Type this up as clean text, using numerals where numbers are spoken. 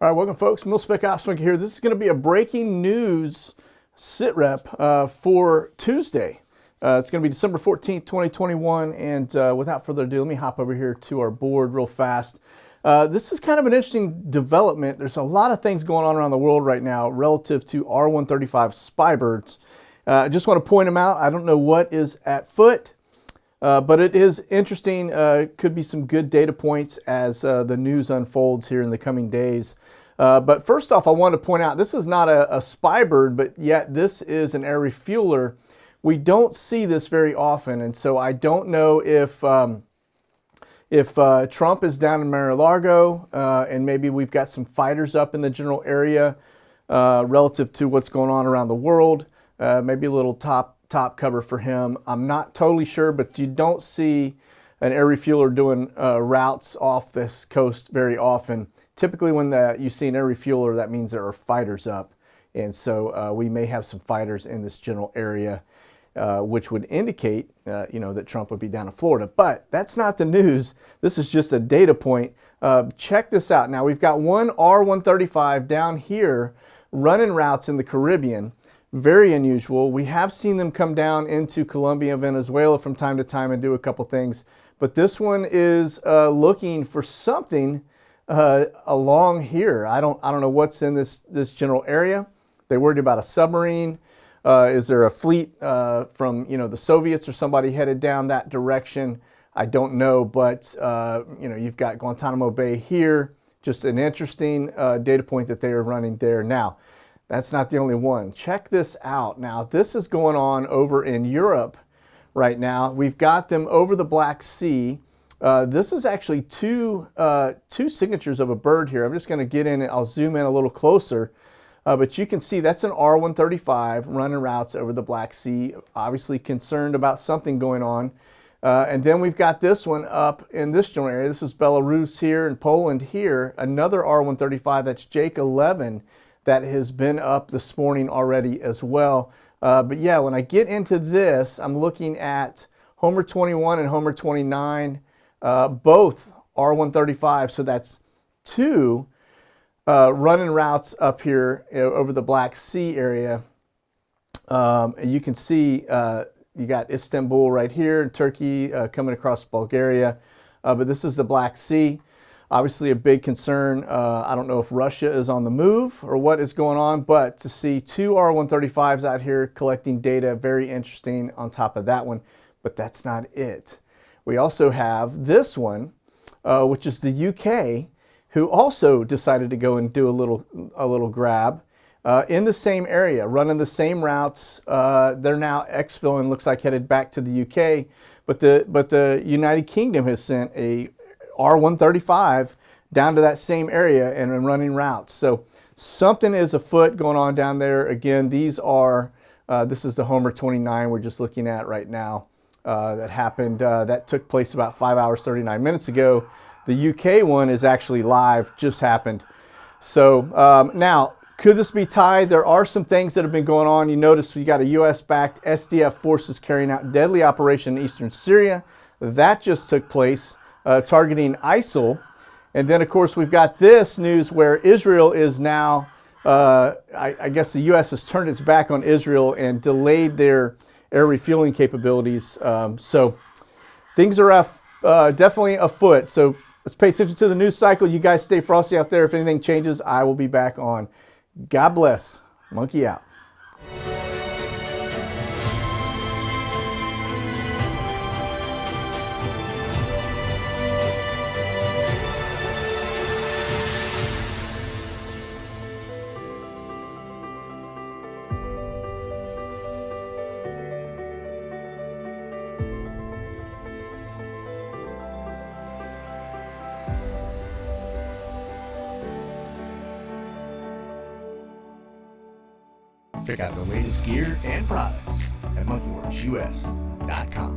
All right, welcome folks. Mil-Spec Ops Monkey here. This is going to be a breaking news sit rep for Tuesday. It's going to be December 14th, 2021. And without further ado, let me hop over here to our board real fast. This is kind of an interesting development. There's a lot of things going on around the world right now relative to R135 spybirds. I just want to point them out. I don't know what is at foot. But it is interesting, could be some good data points as the news unfolds here in the coming days. But first off, I want to point out this is not a spybird, but yet this is an air refueler. We don't see this very often, and so I don't know if Trump is down in Mar-a-Lago and maybe we've got some fighters up in the general area relative to what's going on around the world. Maybe a little top cover for him. I'm not totally sure, but you don't see an air refueler doing routes off this coast very often. Typically when you see an air refueler, that means there are fighters up. And so we may have some fighters in this general area, which would indicate that Trump would be down in Florida. But that's not the news. This is just a data point. Check this out. Now we've got one R135 down here running routes in the Caribbean. Very unusual. We have seen them come down into Colombia and Venezuela from time to time and do a couple things. But this one is looking for something along here. I don't know what's in this general area. They worried about a submarine. Is there a fleet from the Soviets or somebody headed down that direction? I don't know. But you've got Guantanamo Bay here. Just an interesting data point that they are running there now. That's not the only one. Check this out. Now, this is going on over in Europe right now. We've got them over the Black Sea. This is actually two signatures of a bird here. I'm just going to get in and I'll zoom in a little closer. But you can see that's an R135 running routes over the Black Sea. Obviously concerned about something going on. And then we've got this one up in this general area. This is Belarus here and Poland here. Another R135, that's Jake 11. That has been up this morning already as well. But yeah, when I get into this, I'm looking at Homer 21 and Homer 29, both R135. So that's two running routes up here over the Black Sea area. You can see you got Istanbul right here in Turkey coming across Bulgaria. But this is the Black Sea. Obviously a big concern. I don't know if Russia is on the move or what is going on, but to see two R135s out here collecting data, very interesting on top of that one. But that's not it. We also have this one, which is the UK, who also decided to go and do a little grab in the same area, running the same routes. They're now exfilling, looks like headed back to the UK, but the United Kingdom has sent a R135 down to that same area and running routes. So something is afoot going on down there. Again, these are, this is the Homer 29 we're just looking at right now. That happened, that took place about 5 hours, 39 minutes ago. The UK one is actually live, just happened. So now, could this be tied? There are some things that have been going on. You notice we got a US-backed SDF forces carrying out deadly operation in eastern Syria. That just took place. Targeting ISIL. And then, of course, we've got this news where Israel is now, I guess the U.S. has turned its back on Israel and delayed their air refueling capabilities. So things are definitely afoot. So let's pay attention to the news cycle. You guys stay frosty out there. If anything changes, I will be back on. God bless. Monkey out. Check out the latest gear and products at monkeyworksus.com.